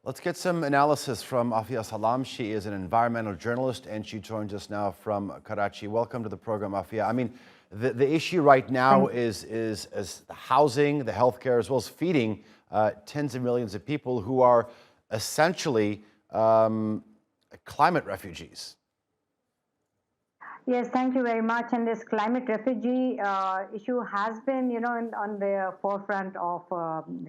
Let's get some analysis from Afia Salam. She is an environmental journalist and she joins us now from Karachi. Welcome to the program, Afia. I mean, the issue right now is the housing, the healthcare, as well as feeding tens of millions of people who are essentially climate refugees. Yes, thank you very much. And this climate refugee issue has been, on the forefront of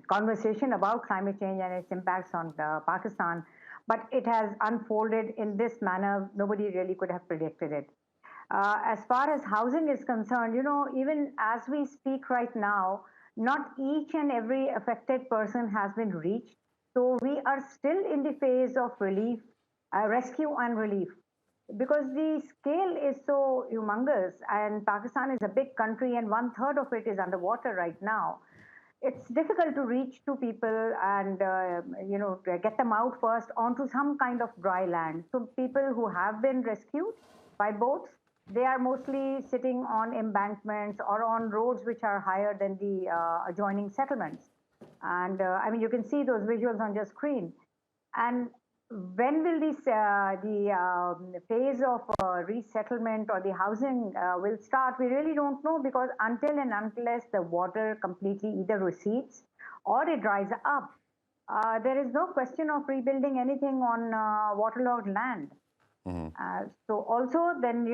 conversation about climate change and its impacts on Pakistan. But it has unfolded in this manner. Nobody really could have predicted it. As far as housing is concerned, even as we speak right now, not each and every affected person has been reached. So we are still in the phase of relief, rescue and relief, because the scale is so humongous and Pakistan is a big country and one third of it is underwater right now. It's difficult to reach to people and get them out first onto some kind of dry land. So people who have been rescued by boats, they are mostly sitting on embankments or on roads which are higher than the adjoining settlements. And I mean, you can see those visuals on your screen. And when will the phase of resettlement or the housing will start? We really don't know, because until and unless the water completely either recedes or it dries up, there is no question of rebuilding anything on waterlogged land. So also then,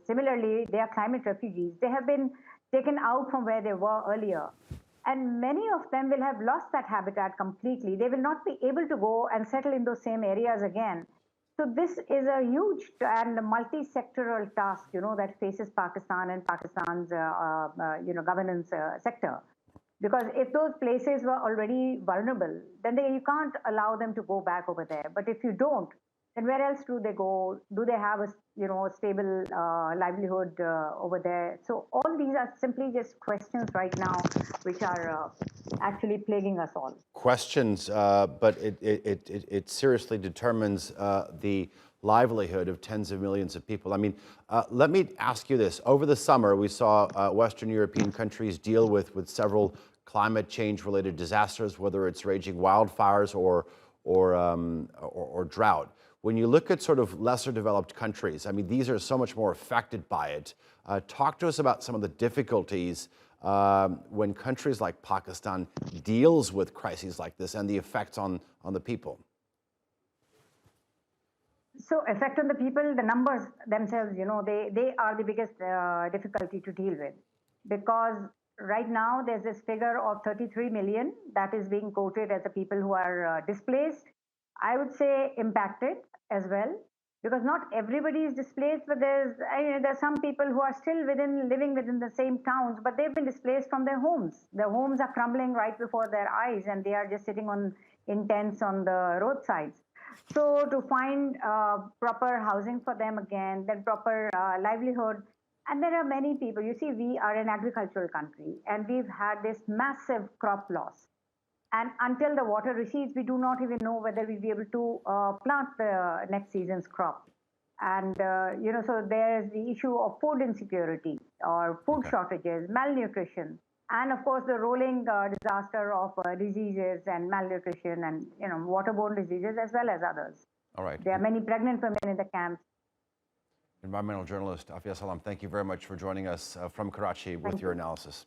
similarly, they are climate refugees. They have been taken out from where they were earlier. And many of them will have lost that habitat completely. They will not be able to go and settle in those same areas again. So this is a huge and multi-sectoral task, that faces Pakistan and Pakistan's, governance sector. Because if those places were already vulnerable, then you can't allow them to go back over there. But if you don't, then where else do they go? Do they have a stable livelihood over there? So all these are simply just questions right now, which are actually plaguing us all. Questions, but it seriously determines the livelihood of tens of millions of people. I mean, let me ask you this. Over the summer, we saw Western European countries deal with several climate change-related disasters, whether it's raging wildfires or drought. When you look at sort of lesser developed countries, I mean, these are so much more affected by it. Talk to us about some of the difficulties when countries like Pakistan deals with crises like this and the effects on the people. So effect on the people, the numbers themselves, they are the biggest difficulty to deal with, because right now there's this figure of 33 million that is being quoted as the people who are displaced. I would say impacted as well, because not everybody is displaced, but there's some people who are still living within the same towns, but they've been displaced from their homes. Their homes are crumbling right before their eyes, and they are just sitting in tents on the roadsides. So to find proper housing for them again, then proper livelihood. And there are many people. You see, we are an agricultural country, and we've had this massive crop loss. And until the water recedes, we do not even know whether we'll be able to plant the next season's crop. And, so there's the issue of food insecurity or food shortages, malnutrition, and of course the rolling disaster of diseases and malnutrition and, waterborne diseases as well as others. All right. There are many pregnant women in the camps. Environmental journalist Afia Salam, thank you very much for joining us from Karachi with your analysis.